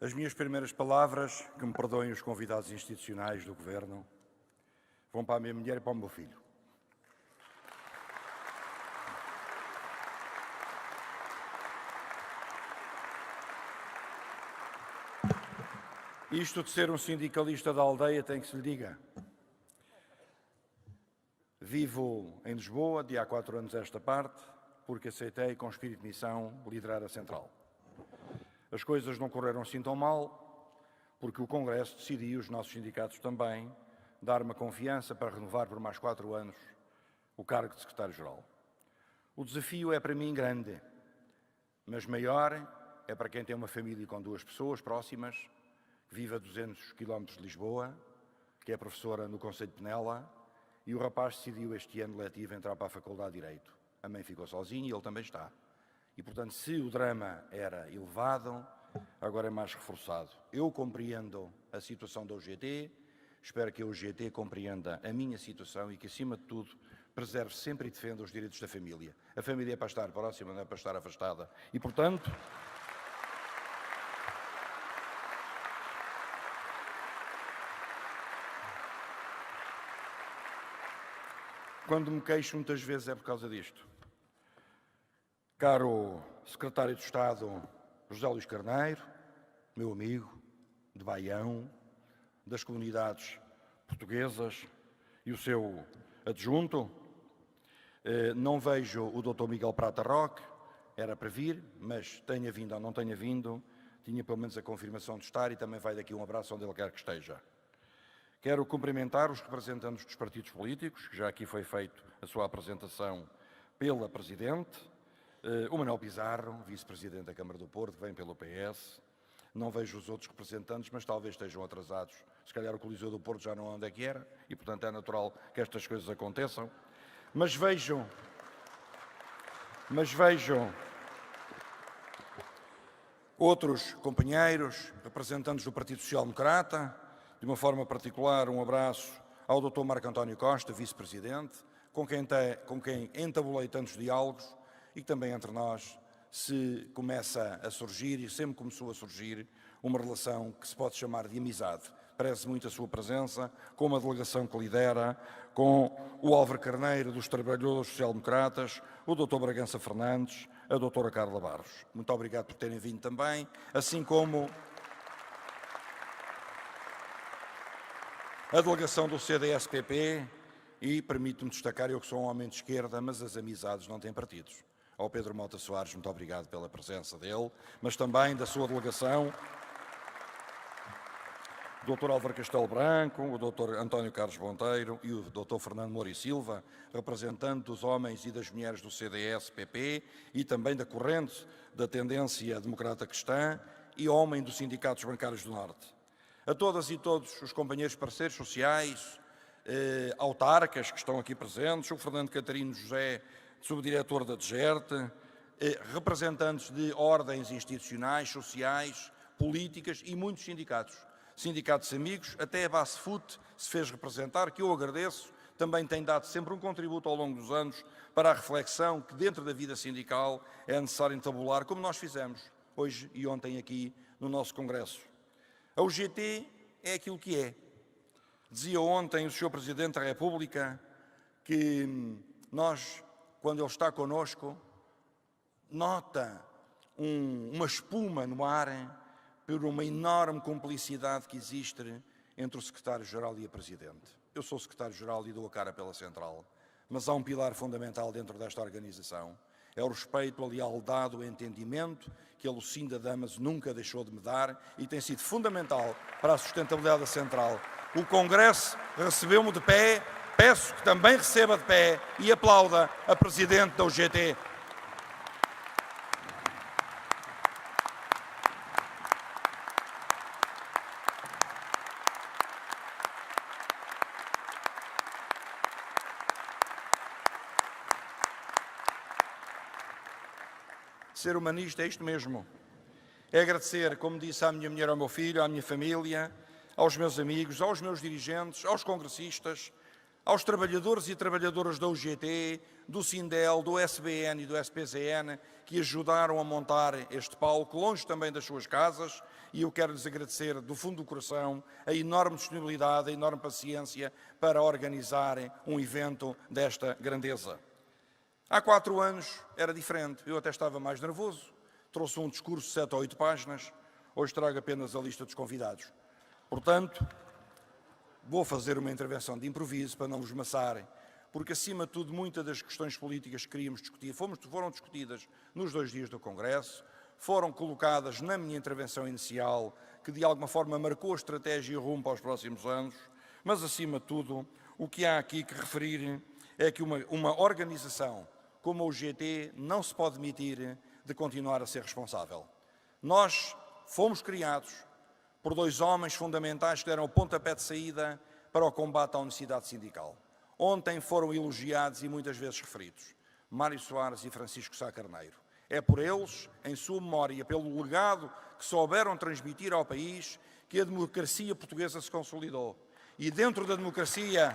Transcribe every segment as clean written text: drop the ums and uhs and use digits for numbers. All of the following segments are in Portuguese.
As minhas primeiras palavras, que me perdoem os convidados institucionais do Governo, vão para a minha mulher e para o meu filho. Isto de ser um sindicalista da aldeia tem que se lhe diga. Vivo em Lisboa, de há 4 anos esta parte, porque aceitei com espírito de missão liderar a Central. As coisas não correram assim tão mal, porque o Congresso decidiu, os nossos sindicatos também, dar-me a confiança para renovar por mais 4 anos o cargo de Secretário-Geral. O desafio é para mim grande, mas maior é para quem tem uma família com 2 pessoas próximas, que vive a 200 km de Lisboa, que é professora no Conselho de Penela, e o rapaz decidiu este ano letivo entrar para a Faculdade de Direito. A mãe ficou sozinha e ele também está. E, portanto, se o drama era elevado, agora é mais reforçado. Eu compreendo a situação da UGT, espero que a UGT compreenda a minha situação e que, acima de tudo, preserve sempre e defenda os direitos da família. A família é para estar próxima, não é para estar afastada. E, portanto, quando me queixo muitas vezes é por causa disto. Caro Secretário de Estado José Luís Carneiro, meu amigo, de Baião, das comunidades portuguesas e o seu adjunto, não vejo o Dr. Miguel Prata Roque, era para vir, mas tenha vindo ou não tenha vindo, tinha pelo menos a confirmação de estar e também vai daqui um abraço onde ele quer que esteja. Quero cumprimentar os representantes dos partidos políticos, que já aqui foi feito a sua apresentação pela Presidente, o Manuel Pizarro, Vice-Presidente da Câmara do Porto, que vem pelo PS. Não vejo os outros representantes, mas talvez estejam atrasados. Se calhar o Coliseu do Porto já não é onde é que era, e portanto é natural que estas coisas aconteçam. Mas vejam outros companheiros, representantes do Partido Social Democrata, de uma forma particular um abraço ao Dr. Marco António Costa, Vice-Presidente, com quem entabulei tantos diálogos e que também entre nós se começa a surgir e sempre começou a surgir uma relação que se pode chamar de amizade. Parece muito a sua presença, com uma delegação que lidera, com o Álvaro Carneiro dos Trabalhadores Social-Democratas, o Dr. Bragança Fernandes, a Dra. Carla Barros. Muito obrigado por terem vindo também, assim como a delegação do CDS-PP e, permito-me destacar, eu que sou um homem de esquerda, mas as amizades não têm partidos. Ao Pedro Mota Soares, muito obrigado pela presença dele, mas também da sua delegação, o Dr. Álvaro Castelo Branco, o Dr. António Carlos Monteiro e o Dr. Fernando Moura e Silva, representante dos homens e das mulheres do CDS-PP e também da corrente da tendência democrata cristã e homem dos sindicatos bancários do Norte. A todas e todos os companheiros parceiros sociais, autarcas que estão aqui presentes, o Fernando Catarino José, subdiretor da DGERT, representantes de ordens institucionais, sociais, políticas e muitos sindicatos. Sindicatos amigos, até a Basfut se fez representar, que eu agradeço, também tem dado sempre um contributo ao longo dos anos para a reflexão que dentro da vida sindical é necessário entabular, como nós fizemos hoje e ontem aqui no nosso Congresso. A UGT é aquilo que é. Dizia ontem o Sr. Presidente da República que nós, quando ele está connosco, nota uma espuma no ar por uma enorme cumplicidade que existe entre o Secretário-Geral e a Presidente. Eu sou Secretário-Geral e dou a cara pela Central, mas há um pilar fundamental dentro desta organização. É o respeito, a lealdade, o entendimento que a Lucinda Damas nunca deixou de me dar e tem sido fundamental para a sustentabilidade da Central. O Congresso recebeu-me de pé, peço que também receba de pé e aplauda a Presidente da UGT. Ser humanista é isto mesmo. É agradecer, como disse, à minha mulher, ao meu filho, à minha família, aos meus amigos, aos meus dirigentes, aos congressistas, aos trabalhadores e trabalhadoras da UGT, do Sindel, do SBN e do SPCN, que ajudaram a montar este palco, longe também das suas casas, e eu quero lhes agradecer do fundo do coração a enorme disponibilidade, a enorme paciência para organizarem um evento desta grandeza. Há 4 anos era diferente, eu até estava mais nervoso, trouxe um discurso de 7 ou 8 páginas, hoje trago apenas a lista dos convidados. Portanto, vou fazer uma intervenção de improviso para não vos maçarem, porque, acima de tudo, muitas das questões políticas que queríamos discutir foram discutidas nos 2 dias do Congresso, foram colocadas na minha intervenção inicial, que de alguma forma marcou a estratégia e o rumo para os próximos anos, mas, acima de tudo, o que há aqui que referir é que uma organização como a UGT não se pode demitir de continuar a ser responsável. Nós fomos criados por 2 homens fundamentais que deram o pontapé de saída para o combate à honestidade sindical. Ontem foram elogiados e muitas vezes referidos, Mário Soares e Francisco Sá Carneiro. É por eles, em sua memória, pelo legado que souberam transmitir ao país, que a democracia portuguesa se consolidou. E dentro da democracia...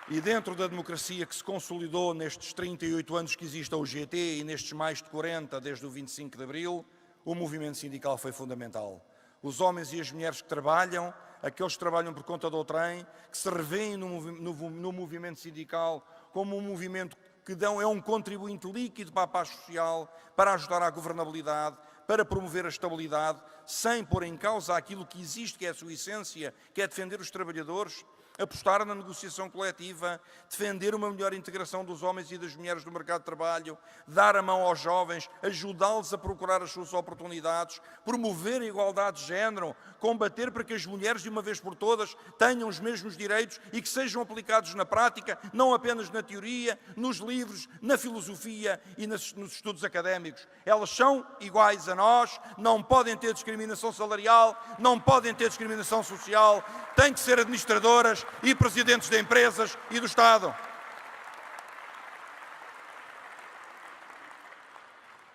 E dentro da democracia que se consolidou nestes 38 anos que existe a UGT e nestes mais de 40 desde o 25 de Abril, o movimento sindical foi fundamental. Os homens e as mulheres que trabalham, aqueles que trabalham por conta do trem, que se revêem no movimento sindical como um movimento que é um contribuinte líquido para a paz social, para ajudar à governabilidade, para promover a estabilidade, sem pôr em causa aquilo que existe, que é a sua essência, que é defender os trabalhadores, apostar na negociação coletiva, defender uma melhor integração dos homens e das mulheres no mercado de trabalho, dar a mão aos jovens, ajudá-los a procurar as suas oportunidades, promover a igualdade de género, combater para que as mulheres, de uma vez por todas, tenham os mesmos direitos e que sejam aplicados na prática, não apenas na teoria, nos livros, na filosofia e nos estudos académicos. Elas são iguais a nós, não podem ter discriminação salarial, não podem ter discriminação social, têm que ser administradoras e presidentes de empresas e do Estado.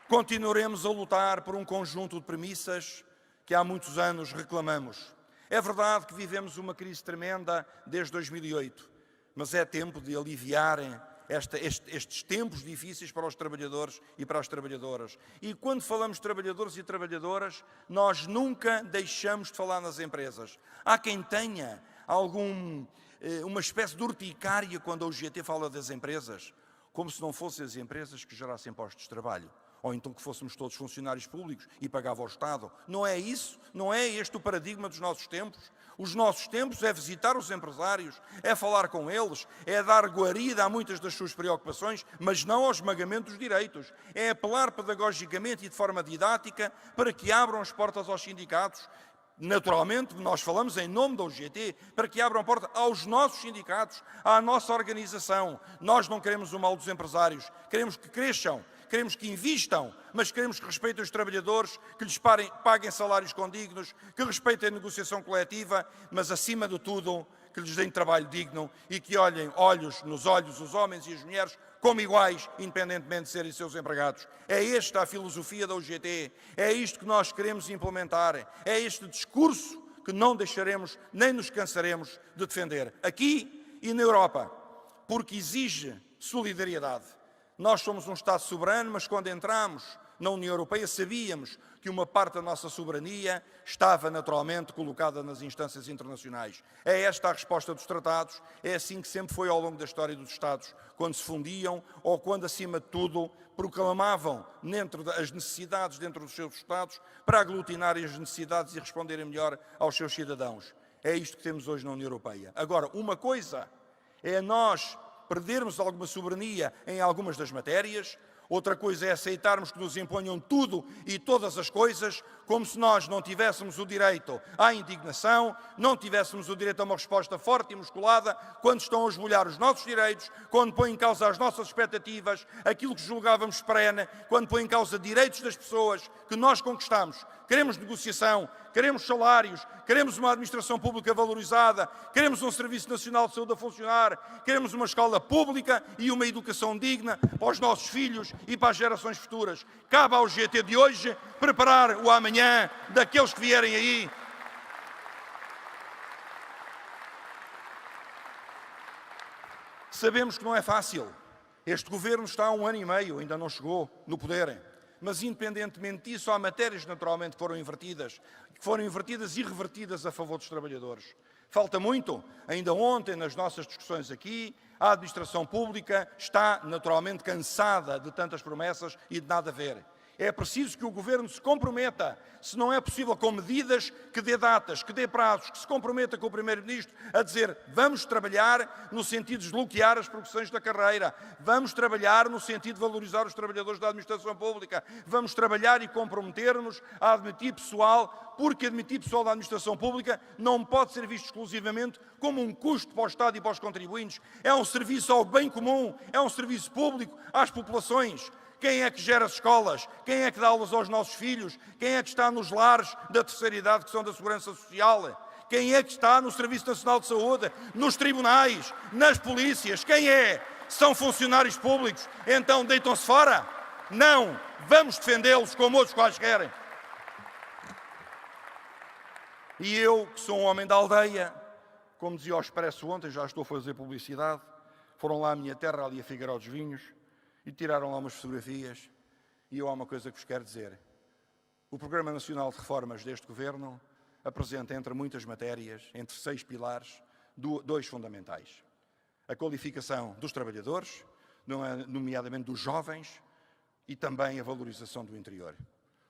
Continuaremos a lutar por um conjunto de premissas que há muitos anos reclamamos. É verdade que vivemos uma crise tremenda desde 2008, mas é tempo de aliviarem estes tempos difíceis para os trabalhadores e para as trabalhadoras. E quando falamos de trabalhadores e trabalhadoras, nós nunca deixamos de falar nas empresas. Há quem tenha uma espécie de urticária quando a UGT fala das empresas, como se não fossem as empresas que gerassem postos de trabalho, ou então que fôssemos todos funcionários públicos e pagava ao Estado. Não é isso, não é este o paradigma dos nossos tempos. Os nossos tempos é visitar os empresários, é falar com eles, é dar guarida a muitas das suas preocupações, mas não ao esmagamento dos direitos. É apelar pedagogicamente e de forma didática para que abram as portas aos sindicatos. Naturalmente, nós falamos em nome da UGT, para que abram a porta aos nossos sindicatos, à nossa organização. Nós não queremos o mal dos empresários, queremos que cresçam, queremos que invistam, mas queremos que respeitem os trabalhadores, que lhes paguem salários condignos, que respeitem a negociação coletiva, mas, acima de tudo, que lhes deem trabalho digno e que olhem olhos nos olhos os homens e as mulheres como iguais, independentemente de serem seus empregados. É esta a filosofia da UGT, é isto que nós queremos implementar, é este discurso que não deixaremos nem nos cansaremos de defender, aqui e na Europa, porque exige solidariedade. Nós somos um Estado soberano, mas quando entramos na União Europeia sabíamos que uma parte da nossa soberania estava naturalmente colocada nas instâncias internacionais. É esta a resposta dos tratados, é assim que sempre foi ao longo da história dos Estados, quando se fundiam ou quando, acima de tudo, proclamavam as necessidades dentro dos seus Estados para aglutinarem as necessidades e responderem melhor aos seus cidadãos. É isto que temos hoje na União Europeia. Agora, uma coisa é nós perdermos alguma soberania em algumas das matérias, outra coisa é aceitarmos que nos imponham tudo e todas as coisas, como se nós não tivéssemos o direito à indignação, não tivéssemos o direito a uma resposta forte e musculada, quando estão a esbulhar os nossos direitos, quando põem em causa as nossas expectativas, aquilo que julgávamos perene, quando põem em causa direitos das pessoas que nós conquistamos. queremos negociação, queremos salários, queremos uma administração pública valorizada, queremos um Serviço Nacional de Saúde a funcionar, queremos uma escola pública e uma educação digna para os nossos filhos e para as gerações futuras. Cabe ao GT de hoje preparar o amanhã daqueles que vierem aí. Sabemos que não é fácil. Este governo está há 1 ano e meio, ainda não chegou no poder. Mas, independentemente disso, há matérias, naturalmente, que foram invertidas e revertidas a favor dos trabalhadores. Falta muito. Ainda ontem, nas nossas discussões aqui, a administração pública está, naturalmente, cansada de tantas promessas e de nada ver. É preciso que o Governo se comprometa, se não é possível com medidas, que dê datas, que dê prazos, que se comprometa com o Primeiro-Ministro a dizer vamos trabalhar no sentido de desbloquear as progressões da carreira, vamos trabalhar no sentido de valorizar os trabalhadores da administração pública, vamos trabalhar e comprometer-nos a admitir pessoal, porque admitir pessoal da administração pública não pode ser visto exclusivamente como um custo para o Estado e para os contribuintes, é um serviço ao bem comum, é um serviço público às populações. Quem é que gera as escolas? Quem é que dá aulas aos nossos filhos? Quem é que está nos lares da terceira idade, que são da Segurança Social? Quem é que está no Serviço Nacional de Saúde? Nos tribunais? Nas polícias? Quem é? São funcionários públicos? Então deitam-se fora? Não! Vamos defendê-los como outros quaisquer. E eu, que sou um homem da aldeia, como dizia o Expresso ontem, já estou a fazer publicidade, foram lá à minha terra, ali a Figueiró dos Vinhos, e tiraram lá umas fotografias, e eu há uma coisa que vos quero dizer. O Programa Nacional de Reformas deste Governo apresenta, entre muitas matérias, entre 6 pilares, 2 fundamentais. A qualificação dos trabalhadores, nomeadamente dos jovens, e também a valorização do interior.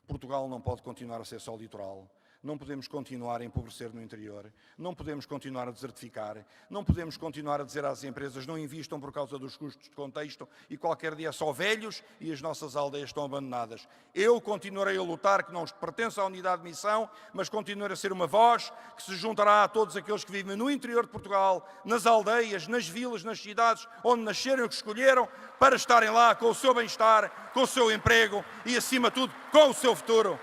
Portugal não pode continuar a ser só litoral. Não podemos continuar a empobrecer no interior, não podemos continuar a desertificar, não podemos continuar a dizer às empresas não invistam por causa dos custos de contexto e qualquer dia só velhos e as nossas aldeias estão abandonadas. Eu continuarei a lutar, que não pertenço à unidade de missão, mas continuarei a ser uma voz que se juntará a todos aqueles que vivem no interior de Portugal, nas aldeias, nas vilas, nas cidades, onde nasceram e que escolheram, para estarem lá com o seu bem-estar, com o seu emprego e, acima de tudo, com o seu futuro.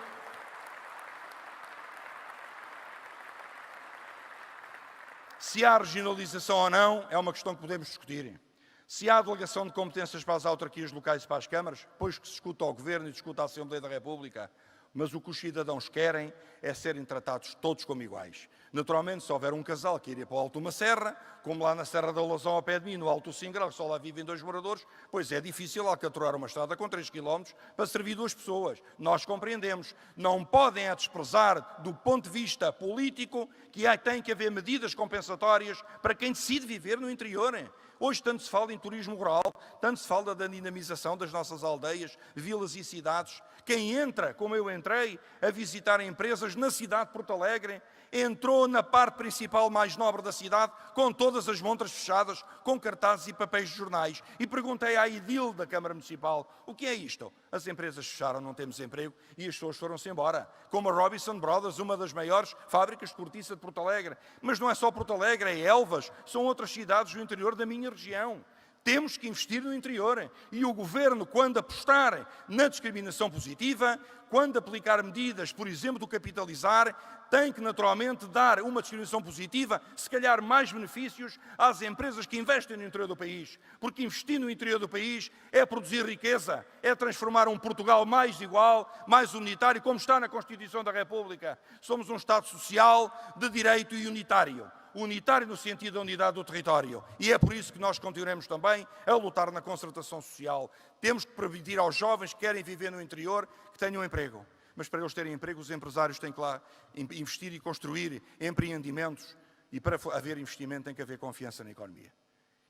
Se há regionalização ou não, é uma questão que podemos discutir. Se há delegação de competências para as autarquias locais e para as câmaras, pois que se discuta ao Governo e discuta à Assembleia da República, mas o que os cidadãos querem é serem tratados todos como iguais. Naturalmente, se houver um casal que iria para o Alto uma Serra, como lá na Serra da Olação ao pé de mim, no Alto Singrão, só lá vivem 2 moradores, pois é difícil alcatrouar uma estrada com 3 km para servir 2 pessoas. Nós compreendemos. Não podem desprezar, do ponto de vista político, que tem que haver medidas compensatórias para quem decide viver no interior. Hoje tanto se fala em turismo rural, tanto se fala da dinamização das nossas aldeias, vilas e cidades. Quem entra, como eu entrei, a visitar empresas na cidade de Porto Alegre, entrou na parte principal mais nobre da cidade, com todas as montras fechadas, com cartazes e papéis de jornais. E perguntei à edil da Câmara Municipal, o que é isto? As empresas fecharam, não temos emprego, e as pessoas foram-se embora. Como a Robinson Brothers, uma das maiores fábricas de cortiça de Porto Alegre. Mas não é só Porto Alegre, é Elvas, são outras cidades do interior da minha região. Temos que investir no interior. E o Governo, quando apostar na discriminação positiva, quando aplicar medidas, por exemplo, do capitalizar, tem que naturalmente dar uma discriminação positiva, se calhar mais benefícios às empresas que investem no interior do país. Porque investir no interior do país é produzir riqueza, é transformar um Portugal mais igual, mais unitário, como está na Constituição da República. Somos um Estado social, de direito e unitário. Unitário no sentido da unidade do território. E é por isso que nós continuaremos também a lutar na concertação social. Temos que permitir aos jovens que querem viver no interior que tenham emprego. Mas para eles terem emprego, os empresários têm que lá investir e construir empreendimentos. E para haver investimento tem que haver confiança na economia.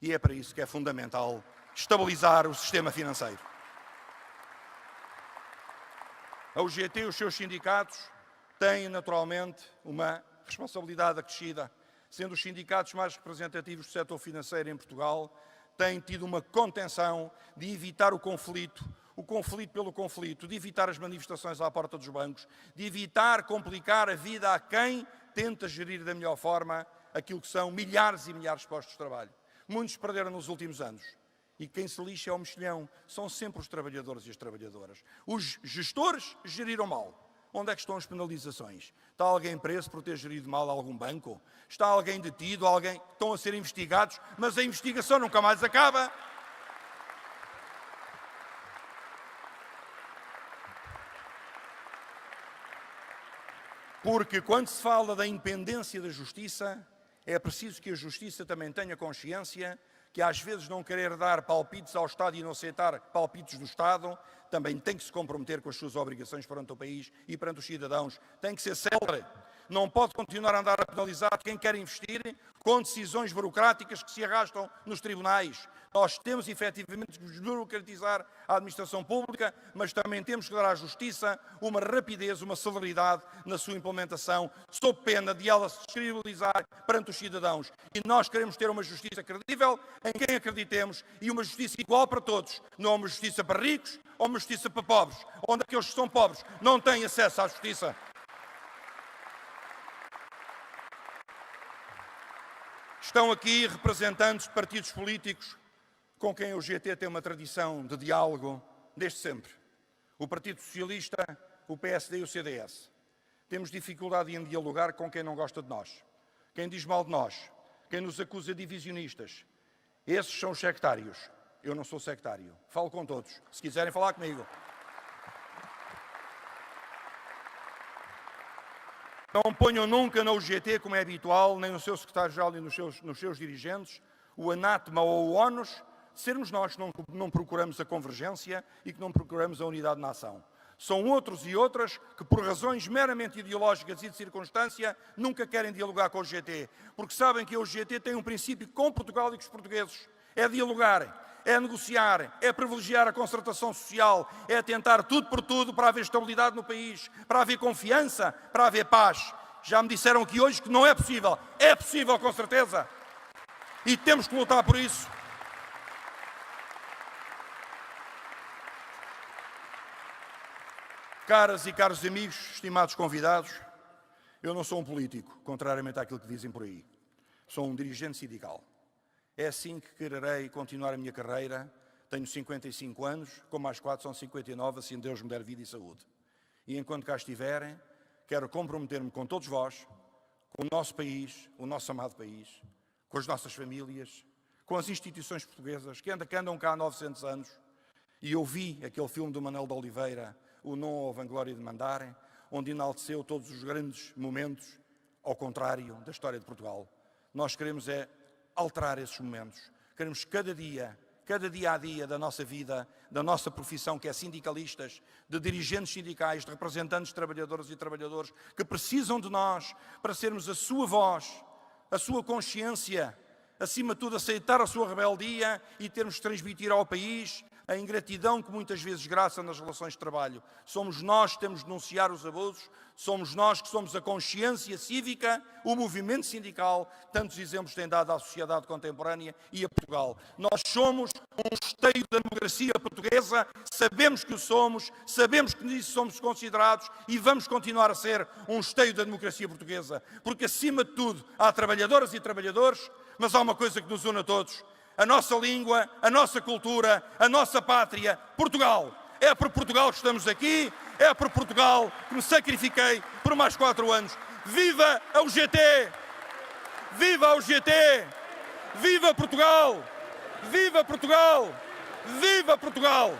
E é para isso que é fundamental estabilizar o sistema financeiro. A UGT e os seus sindicatos têm naturalmente uma responsabilidade acrescida. Sendo os sindicatos mais representativos do setor financeiro em Portugal, têm tido uma contenção de evitar o conflito pelo conflito, de evitar as manifestações à porta dos bancos, de evitar complicar a vida a quem tenta gerir da melhor forma aquilo que são milhares e milhares de postos de trabalho. Muitos perderam nos últimos anos. E quem se lixa é o mexilhão. São sempre os trabalhadores e as trabalhadoras. Os gestores geriram mal. Onde é que estão as penalizações? Está alguém preso por ter gerido mal algum banco? Está alguém detido? Estão a ser investigados, mas a investigação nunca mais acaba? Porque quando se fala da independência da justiça, é preciso que a justiça também tenha consciência que às vezes não querer dar palpites ao Estado e não aceitar palpites do Estado, também tem que se comprometer com as suas obrigações perante o país e perante os cidadãos. Tem que ser célere. Não pode continuar a andar a penalizar quem quer investir com decisões burocráticas que se arrastam nos tribunais. Nós temos efetivamente que desburocratizar a administração pública, mas também temos que dar à justiça uma rapidez, uma celeridade na sua implementação, sob pena de ela se descredibilizar perante os cidadãos. E nós queremos ter uma justiça credível, em quem acreditemos, e uma justiça igual para todos. Não uma justiça para ricos ou uma justiça para pobres, onde aqueles que são pobres não têm acesso à justiça. Estão aqui representantes de partidos políticos com quem o GT tem uma tradição de diálogo desde sempre. O Partido Socialista, o PSD e o CDS. Temos dificuldade em dialogar com quem não gosta de nós, quem diz mal de nós, quem nos acusa de divisionistas. Esses são os sectários. Eu não sou sectário. Falo com todos, se quiserem falar comigo. Não ponham nunca na UGT, como é habitual, nem no seu secretário-geral nem nos seus dirigentes, o anátema ou o ónus, sermos nós que não procuramos a convergência e que não procuramos a unidade na ação. São outros e outras que, por razões meramente ideológicas e de circunstância, nunca querem dialogar com o UGT, porque sabem que o UGT tem um princípio com Portugal e com os portugueses. É dialogar, é negociar, é privilegiar a concertação social, é tentar tudo por tudo para haver estabilidade no país, para haver confiança, para haver paz. Já me disseram aqui hoje que não é possível. É possível, com certeza. E temos que lutar por isso. Caras e caros amigos, estimados convidados, eu não sou um político, contrariamente àquilo que dizem por aí. Sou um dirigente sindical. É assim que quererei continuar a minha carreira. Tenho 55 anos, com mais 4 são 59, assim Deus me der vida e saúde. E enquanto cá estiverem, quero comprometer-me com todos vós, com o nosso país, o nosso amado país, com as nossas famílias, com as instituições portuguesas, que andam cá há 900 anos. E eu vi aquele filme do Manuel de Oliveira, O Não Houve Glória de Mandarem, onde enalteceu todos os grandes momentos, ao contrário da história de Portugal. Nós queremos alterar esses momentos. Queremos cada dia a dia da nossa vida, da nossa profissão, que é sindicalistas, de dirigentes sindicais, de representantes de trabalhadoras e trabalhadores, que precisam de nós para sermos a sua voz, a sua consciência, acima de tudo aceitar a sua rebeldia e termos de transmitir ao país a ingratidão que muitas vezes graça nas relações de trabalho. Somos nós que temos de denunciar os abusos, somos nós que somos a consciência cívica, o movimento sindical, tantos exemplos têm dado à sociedade contemporânea e a Portugal. Nós somos um esteio da democracia portuguesa, sabemos que o somos, sabemos que nisso somos considerados e vamos continuar a ser um esteio da democracia portuguesa, porque acima de tudo há trabalhadoras e trabalhadores, mas há uma coisa que nos une a todos: a nossa língua, a nossa cultura, a nossa pátria, Portugal. É por Portugal que estamos aqui, é por Portugal que me sacrifiquei por mais 4 anos. Viva a UGT! Viva a UGT! Viva Portugal! Viva Portugal! Viva Portugal!